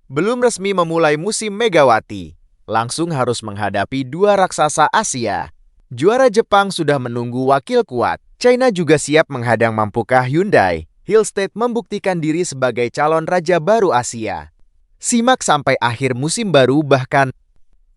Belum resmi memulai musim Megawati, langsung harus menghadapi dua raksasa Asia. Juara Jepang sudah menunggu wakil kuat. China juga siap menghadang. Mampukah Hyundai Hillstate membuktikan diri sebagai calon raja baru Asia? Simak sampai akhir musim baru bahkan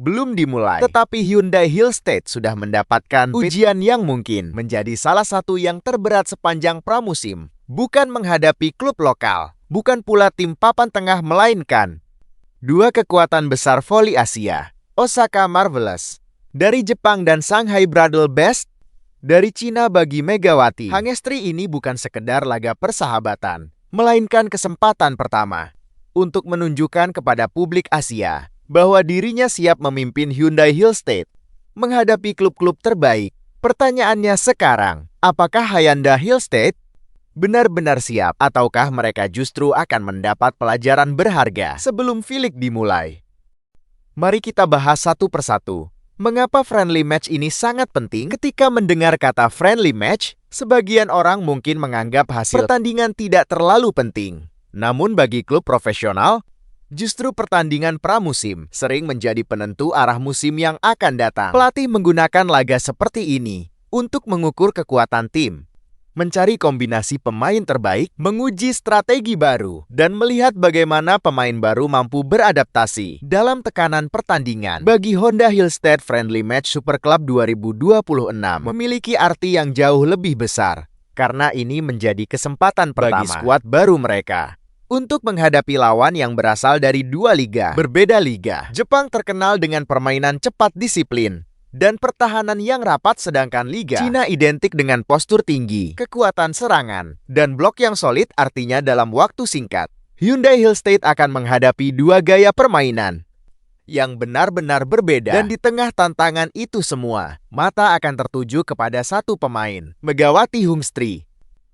belum dimulai. Tetapi Hyundai Hillstate sudah mendapatkan ujian yang mungkin menjadi salah satu yang terberat sepanjang pramusim. Bukan menghadapi klub lokal, bukan pula tim papan tengah, melainkan dua kekuatan besar voli Asia, Osaka Marvelous dari Jepang dan Shanghai Bradle Best dari Cina. Bagi Megawati, Hangestri ini bukan sekedar laga persahabatan, melainkan kesempatan pertama untuk menunjukkan kepada publik Asia bahwa dirinya siap memimpin Hyundai Hillstate menghadapi klub-klub terbaik. Pertanyaannya sekarang, apakah Hyundai Hillstate benar-benar siap, ataukah mereka justru akan mendapat pelajaran berharga sebelum filik dimulai? Mari kita bahas satu persatu. Mengapa friendly match ini sangat penting? Ketika mendengar kata friendly match, sebagian orang mungkin menganggap hasil pertandingan tidak terlalu penting. Namun bagi klub profesional, justru pertandingan pramusim sering menjadi penentu arah musim yang akan datang. Pelatih menggunakan laga seperti ini untuk mengukur kekuatan tim, mencari kombinasi pemain terbaik, menguji strategi baru, dan melihat bagaimana pemain baru mampu beradaptasi dalam tekanan pertandingan. Bagi Honda Hillstate, Friendly Match Super Club 2026 memiliki arti yang jauh lebih besar, karena ini menjadi kesempatan pertama bagi skuad baru mereka untuk menghadapi lawan yang berasal dari dua liga berbeda. Liga Jepang terkenal dengan permainan cepat, disiplin, dan pertahanan yang rapat, sedangkan Liga Cina identik dengan postur tinggi, kekuatan serangan, dan blok yang solid. Artinya dalam waktu singkat, Hyundai Hillstate akan menghadapi dua gaya permainan yang benar-benar berbeda. Dan di tengah tantangan itu semua, mata akan tertuju kepada satu pemain, Megawati Hangestri.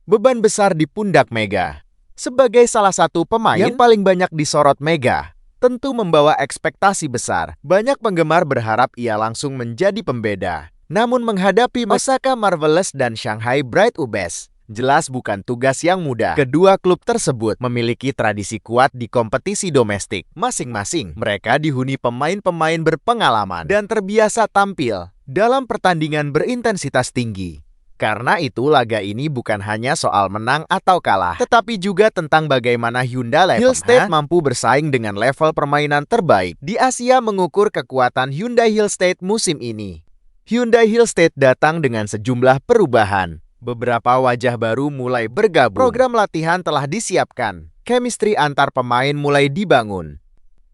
Beban besar di pundak Mega sebagai salah satu pemain yang paling banyak disorot Mega tentu membawa ekspektasi besar. Banyak penggemar berharap ia langsung menjadi pembeda. Namun menghadapi Osaka Marvelous dan Shanghai Bradle Best, jelas bukan tugas yang mudah. Kedua klub tersebut memiliki tradisi kuat di kompetisi domestik. Masing-masing mereka dihuni pemain-pemain berpengalaman dan terbiasa tampil dalam pertandingan berintensitas tinggi. Karena itu laga ini bukan hanya soal menang atau kalah, tetapi juga tentang bagaimana Hyundai Hillstate mampu bersaing dengan level permainan terbaik di Asia. Mengukur kekuatan Hyundai Hillstate musim ini, Hyundai Hillstate datang dengan sejumlah perubahan. Beberapa wajah baru mulai bergabung, program latihan telah disiapkan, chemistry antar pemain mulai dibangun.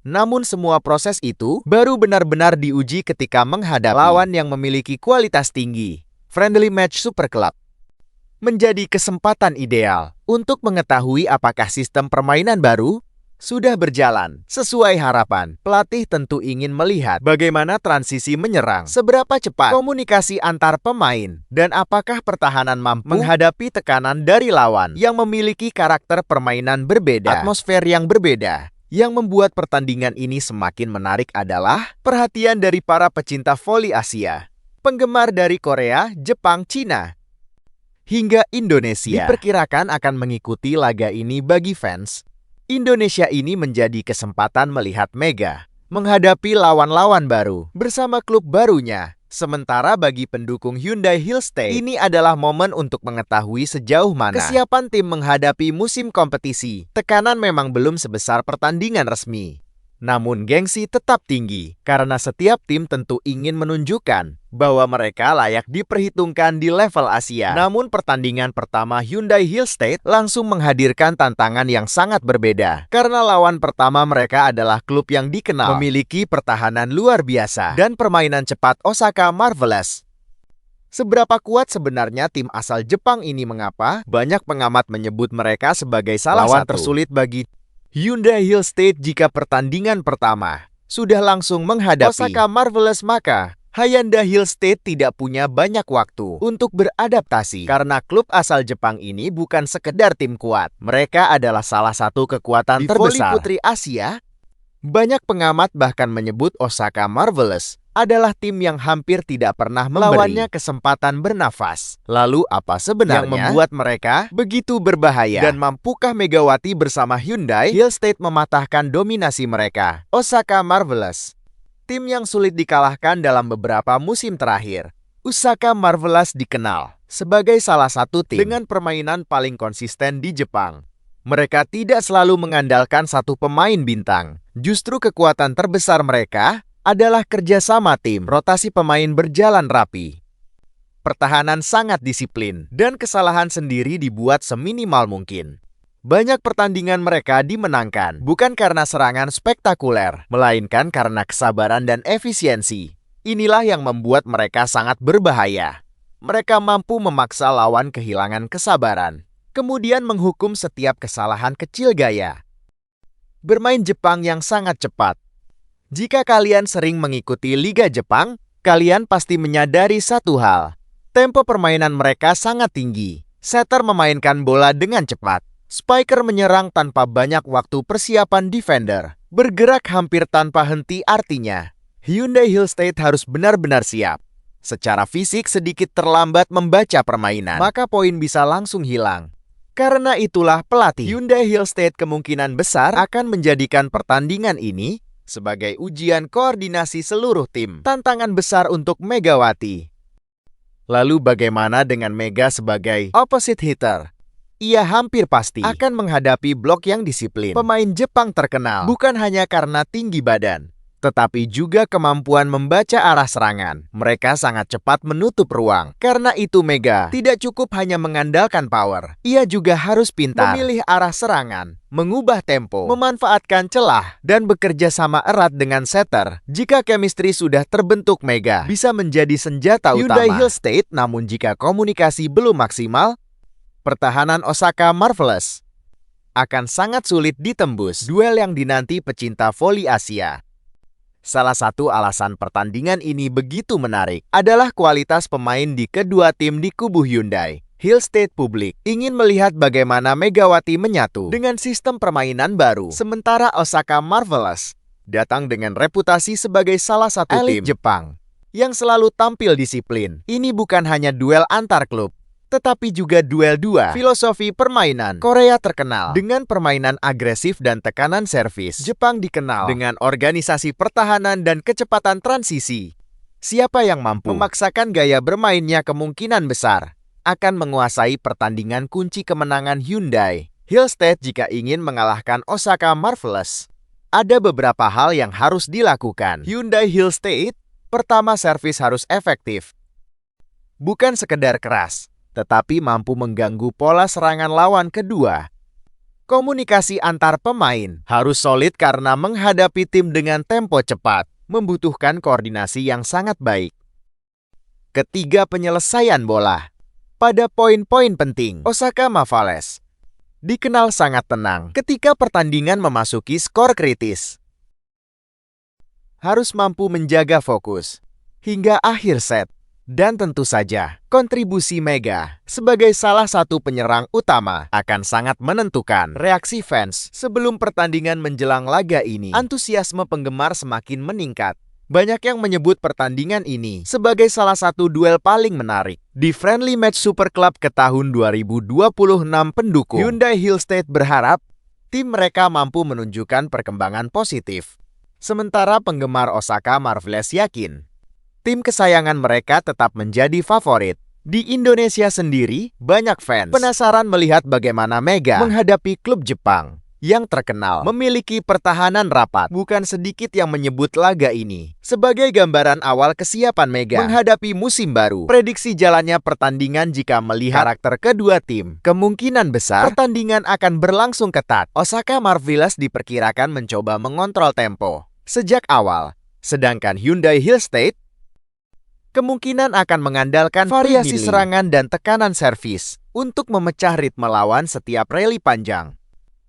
Namun semua proses itu baru benar-benar diuji ketika menghadapi lawan yang memiliki kualitas tinggi. Friendly Match Super Club menjadi kesempatan ideal untuk mengetahui apakah sistem permainan baru sudah berjalan sesuai harapan. Pelatih tentu ingin melihat bagaimana transisi menyerang, seberapa cepat komunikasi antar pemain, dan apakah pertahanan mampu menghadapi tekanan dari lawan yang memiliki karakter permainan berbeda, atmosfer yang berbeda. Yang membuat pertandingan ini semakin menarik adalah perhatian dari para pecinta voli Asia. Penggemar dari Korea, Jepang, Cina, hingga Indonesia diperkirakan akan mengikuti laga ini. Bagi fans Indonesia ini menjadi kesempatan melihat Mega menghadapi lawan-lawan baru bersama klub barunya. Sementara bagi pendukung Hyundai Hillstate, ini adalah momen untuk mengetahui sejauh mana kesiapan tim menghadapi musim kompetisi. Tekanan memang belum sebesar pertandingan resmi, namun gengsi tetap tinggi karena setiap tim tentu ingin menunjukkan bahwa mereka layak diperhitungkan di level Asia. Namun pertandingan pertama Hyundai Hillstate langsung menghadirkan tantangan yang sangat berbeda. Karena lawan pertama mereka adalah klub yang dikenal memiliki pertahanan luar biasa dan permainan cepat, Osaka Marvelous. Seberapa kuat sebenarnya tim asal Jepang ini? Mengapa banyak pengamat menyebut mereka sebagai salah satu lawan tersulit bagi Hyundai Hillstate? Jika pertandingan pertama sudah langsung menghadapi Osaka Marvelous, maka Hyundai Hillstate tidak punya banyak waktu untuk beradaptasi. Karena klub asal Jepang ini bukan sekedar tim kuat, mereka adalah salah satu kekuatan terbesar di voli putri Asia. Banyak pengamat bahkan menyebut Osaka Marvelous adalah tim yang hampir tidak pernah melawannya kesempatan bernafas. Lalu apa sebenarnya yang membuat mereka begitu berbahaya? Dan mampukah Megawati bersama Hyundai Hill State mematahkan dominasi mereka? Osaka Marvelous, tim yang sulit dikalahkan dalam beberapa musim terakhir. Osaka Marvelous dikenal sebagai salah satu tim dengan permainan paling konsisten di Jepang. Mereka tidak selalu mengandalkan satu pemain bintang. Justru kekuatan terbesar mereka adalah kerjasama tim. Rotasi pemain berjalan rapi. Pertahanan sangat disiplin, dan kesalahan sendiri dibuat seminimal mungkin. Banyak pertandingan mereka dimenangkan, bukan karena serangan spektakuler, melainkan karena kesabaran dan efisiensi. Inilah yang membuat mereka sangat berbahaya. Mereka mampu memaksa lawan kehilangan kesabaran, kemudian menghukum setiap kesalahan kecil gaya. Bermain Jepang yang sangat cepat. Jika kalian sering mengikuti Liga Jepang, kalian pasti menyadari satu hal. Tempo permainan mereka sangat tinggi. Setter memainkan bola dengan cepat. Spiker menyerang tanpa banyak waktu persiapan defender. Bergerak hampir tanpa henti artinya Hyundai Hill State harus benar-benar siap. Secara fisik sedikit terlambat membaca permainan, maka poin bisa langsung hilang. Karena itulah pelatih Hyundai Hill State kemungkinan besar akan menjadikan pertandingan ini sebagai ujian koordinasi seluruh tim. Tantangan besar untuk Megawati. Lalu bagaimana dengan Mega sebagai opposite hitter? Ia hampir pasti akan menghadapi blok yang disiplin. Pemain Jepang terkenal bukan hanya karena tinggi badan, tetapi juga kemampuan membaca arah serangan. Mereka sangat cepat menutup ruang. Karena itu Mega tidak cukup hanya mengandalkan power. Ia juga harus pintar memilih arah serangan, mengubah tempo, memanfaatkan celah, dan bekerja sama erat dengan setter. Jika chemistry sudah terbentuk, Mega bisa menjadi senjata utama Hyundai Hill State. Namun jika komunikasi belum maksimal, pertahanan Osaka Marvelous akan sangat sulit ditembus. Duel yang dinanti pecinta voli Asia. Salah satu alasan pertandingan ini begitu menarik adalah kualitas pemain di kedua tim di kubu Hyundai Hill State. Publik ingin melihat bagaimana Megawati menyatu dengan sistem permainan baru. Sementara Osaka Marvelous datang dengan reputasi sebagai salah satu tim Jepang yang selalu tampil disiplin. Ini bukan hanya duel antar klub, tetapi juga duel dua filosofi permainan. Korea terkenal dengan permainan agresif dan tekanan servis. Jepang dikenal dengan organisasi pertahanan dan kecepatan transisi. Siapa yang mampu memaksakan gaya bermainnya kemungkinan besar akan menguasai pertandingan. Kunci kemenangan Hyundai Hill State jika ingin mengalahkan Osaka Marvelous. Ada beberapa hal yang harus dilakukan Hyundai Hill State. Pertama, servis harus efektif. Bukan sekedar keras, tetapi mampu mengganggu pola serangan lawan. Kedua, komunikasi antar pemain harus solid karena menghadapi tim dengan tempo cepat, membutuhkan koordinasi yang sangat baik. Ketiga, penyelesaian bola. Pada poin-poin penting, Osaka Marvelous dikenal sangat tenang ketika pertandingan memasuki skor kritis. Harus mampu menjaga fokus hingga akhir set. Dan tentu saja, kontribusi Mega sebagai salah satu penyerang utama akan sangat menentukan reaksi fans sebelum pertandingan menjelang laga ini. Antusiasme penggemar semakin meningkat. Banyak yang menyebut pertandingan ini sebagai salah satu duel paling menarik di Friendly Match Super Club ke tahun 2026. Pendukung Hyundai Hill State berharap tim mereka mampu menunjukkan perkembangan positif. Sementara penggemar Osaka Marvelous yakin tim kesayangan mereka tetap menjadi favorit. Di Indonesia sendiri, banyak fans penasaran melihat bagaimana Mega menghadapi klub Jepang yang terkenal memiliki pertahanan rapat. Bukan sedikit yang menyebut laga ini sebagai gambaran awal kesiapan Mega menghadapi musim baru. Prediksi jalannya pertandingan jika melihat karakter kedua tim, kemungkinan besar pertandingan akan berlangsung ketat. Osaka Marvelous diperkirakan mencoba mengontrol tempo sejak awal, sedangkan Hyundai Hill State kemungkinan akan mengandalkan variasi serangan dan tekanan servis untuk memecah ritme lawan. Setiap rally panjang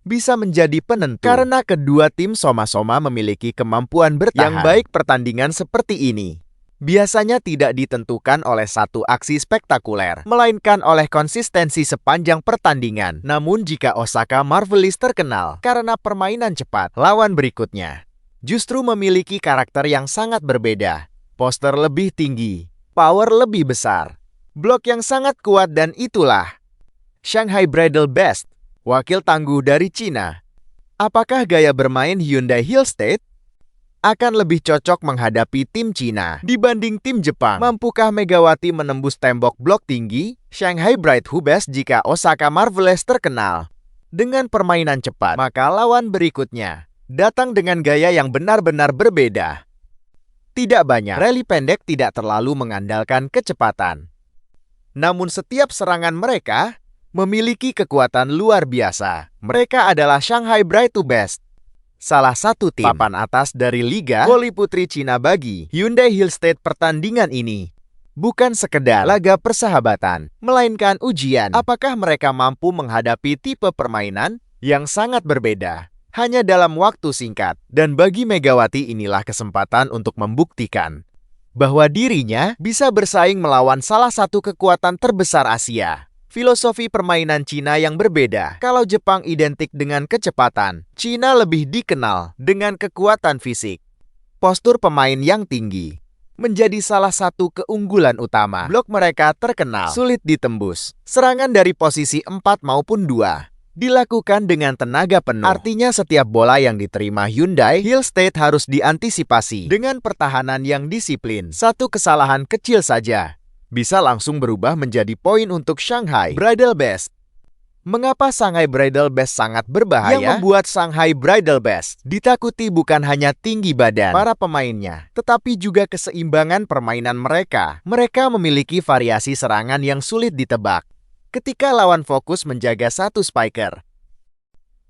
bisa menjadi penentu karena kedua tim sama-sama memiliki kemampuan bertahan yang baik. Pertandingan seperti ini biasanya tidak ditentukan oleh satu aksi spektakuler, melainkan oleh konsistensi sepanjang pertandingan. Namun jika Osaka Marvelous terkenal karena permainan cepat, lawan berikutnya justru memiliki karakter yang sangat berbeda. poster lebih tinggi, power lebih besar, blok yang sangat kuat, dan itulah Shanghai Bridal Best, wakil tangguh dari Cina. Apakah gaya bermain Hyundai Hillstate akan lebih cocok menghadapi tim Cina dibanding tim Jepang? Mampukah Megawati menembus tembok blok tinggi Shanghai Bright Best jika Osaka Marvelous terkenal dengan permainan cepat? Maka lawan berikutnya datang dengan gaya yang benar-benar berbeda. Tidak banyak, rally pendek tidak terlalu mengandalkan kecepatan. Namun setiap serangan mereka memiliki kekuatan luar biasa. Mereka adalah Shanghai Bright Best, salah satu tim papan atas dari Liga Voli Putri Cina. Bagi Hyundai Hillstate, pertandingan ini bukan sekedar laga persahabatan, melainkan ujian apakah mereka mampu menghadapi tipe permainan yang sangat berbeda hanya dalam waktu singkat. Dan bagi Megawati, inilah kesempatan untuk membuktikan bahwa dirinya bisa bersaing melawan salah satu kekuatan terbesar Asia. Filosofi permainan Cina yang berbeda. Kalau Jepang identik dengan kecepatan, Cina lebih dikenal dengan kekuatan fisik. Postur pemain yang tinggi menjadi salah satu keunggulan utama. Blok mereka terkenal sulit ditembus. Serangan dari posisi 4 maupun 2 dilakukan dengan tenaga penuh. Artinya setiap bola yang diterima Hyundai Hillstate harus diantisipasi dengan pertahanan yang disiplin. Satu kesalahan kecil saja bisa langsung berubah menjadi poin untuk Shanghai Bridal Best. Mengapa Shanghai Bridal Best sangat berbahaya? Yang membuat Shanghai Bridal Best ditakuti bukan hanya tinggi badan para pemainnya, tetapi juga keseimbangan permainan mereka. Mereka memiliki variasi serangan yang sulit ditebak. Ketika lawan fokus menjaga satu spiker,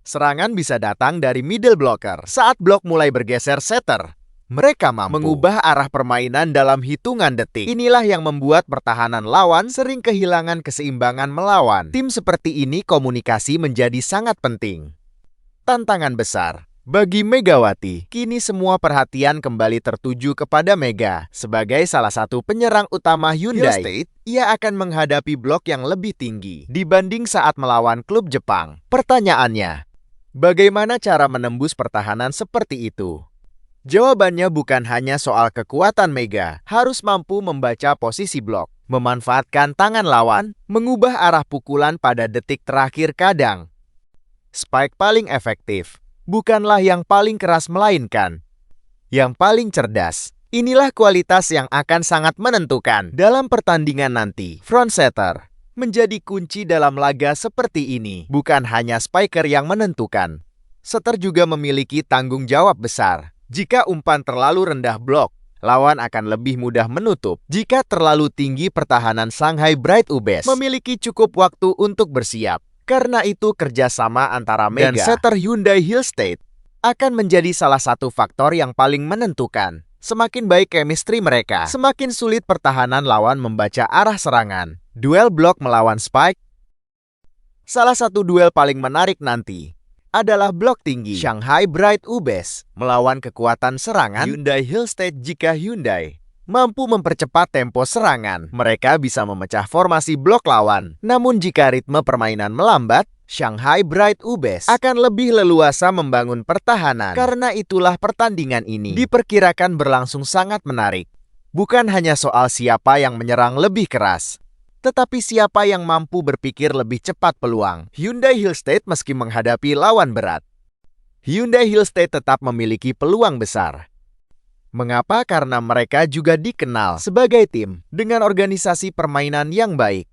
serangan bisa datang dari middle blocker. Saat blok mulai bergeser setter, mereka mampu mengubah arah permainan dalam hitungan detik. Inilah yang membuat pertahanan lawan sering kehilangan keseimbangan melawan. Tim seperti ini komunikasi menjadi sangat penting. Tantangan besar bagi Megawati, kini semua perhatian kembali tertuju kepada Mega. Sebagai salah satu penyerang utama Hyundai Hillstate, ia akan menghadapi blok yang lebih tinggi dibanding saat melawan klub Jepang. Pertanyaannya, bagaimana cara menembus pertahanan seperti itu? Jawabannya bukan hanya soal kekuatan Mega, harus mampu membaca posisi blok, memanfaatkan tangan lawan, mengubah arah pukulan pada detik terakhir. Kadang spike paling efektif bukanlah yang paling keras, melainkan yang paling cerdas. Inilah kualitas yang akan sangat menentukan dalam pertandingan nanti. Front setter menjadi kunci dalam laga seperti ini. Bukan hanya spiker yang menentukan, setter juga memiliki tanggung jawab besar. Jika umpan terlalu rendah blok, lawan akan lebih mudah menutup. Jika terlalu tinggi, pertahanan Shanghai Bright Best memiliki cukup waktu untuk bersiap. Karena itu kerjasama antara Mega dan setter Hyundai Hillstate akan menjadi salah satu faktor yang paling menentukan. Semakin baik chemistry mereka, semakin sulit pertahanan lawan membaca arah serangan. Duel blok melawan spike. Salah satu duel paling menarik nanti adalah blok tinggi Shanghai Bright Best melawan kekuatan serangan Hyundai Hillstate. Jika Hyundai mampu mempercepat tempo serangan, mereka bisa memecah formasi blok lawan. Namun jika ritme permainan melambat, Shanghai Bright Best akan lebih leluasa membangun pertahanan. Karena itulah pertandingan ini diperkirakan berlangsung sangat menarik. Bukan hanya soal siapa yang menyerang lebih keras, tetapi siapa yang mampu berpikir lebih cepat. Peluang Hyundai Hillstate meski menghadapi lawan berat, Hyundai Hillstate tetap memiliki peluang besar. Mengapa? Karena mereka juga dikenal sebagai tim dengan organisasi permainan yang baik.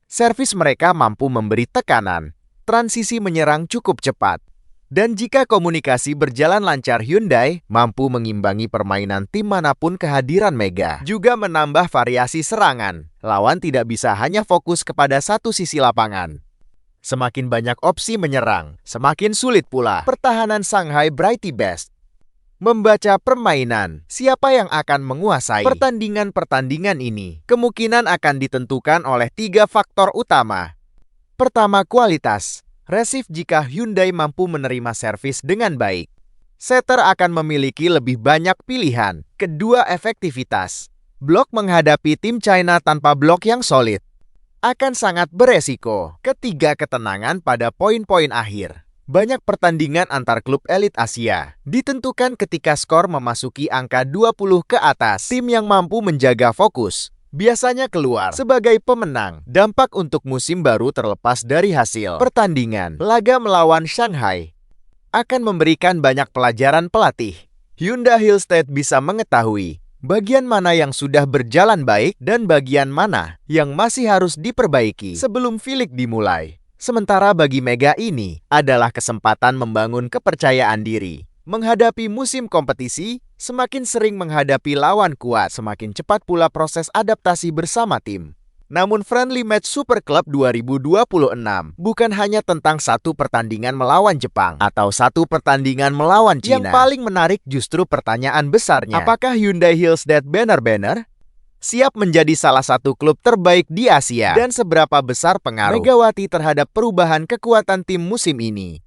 Servis mereka mampu memberi tekanan, transisi menyerang cukup cepat. Dan jika komunikasi berjalan lancar, Hyundai mampu mengimbangi permainan tim manapun. Kehadiran Mega juga menambah variasi serangan. Lawan tidak bisa hanya fokus kepada satu sisi lapangan. Semakin banyak opsi menyerang, semakin sulit pula pertahanan Shanghai Bright Best membaca permainan. Siapa yang akan menguasai pertandingan ini kemungkinan akan ditentukan oleh 3 faktor utama. Pertama, kualitas resif. Jika Hyundai mampu menerima servis dengan baik, setter akan memiliki lebih banyak pilihan. Kedua, efektivitas. Blok menghadapi tim China tanpa blok yang solid akan sangat beresiko. Ketiga, ketenangan pada poin-poin akhir. Banyak pertandingan antar klub elit Asia ditentukan ketika skor memasuki angka 20 ke atas. Tim yang mampu menjaga fokus biasanya keluar sebagai pemenang. Dampak untuk musim baru terlepas dari hasil pertandingan. Laga melawan Shanghai akan memberikan banyak pelajaran pelatih. Hyundai Hillstead bisa mengetahui bagian mana yang sudah berjalan baik dan bagian mana yang masih harus diperbaiki sebelum V-League dimulai. Sementara bagi Mega ini adalah kesempatan membangun kepercayaan diri. Menghadapi musim kompetisi, semakin sering menghadapi lawan kuat, semakin cepat pula proses adaptasi bersama tim. Namun Friendly Match Super Club 2026 bukan hanya tentang satu pertandingan melawan Jepang atau satu pertandingan melawan Cina. Yang paling menarik justru pertanyaan besarnya. Apakah Hyundai Hillstead benar-benar siap menjadi salah satu klub terbaik di Asia? Dan seberapa besar pengaruh Megawati terhadap perubahan kekuatan tim musim ini?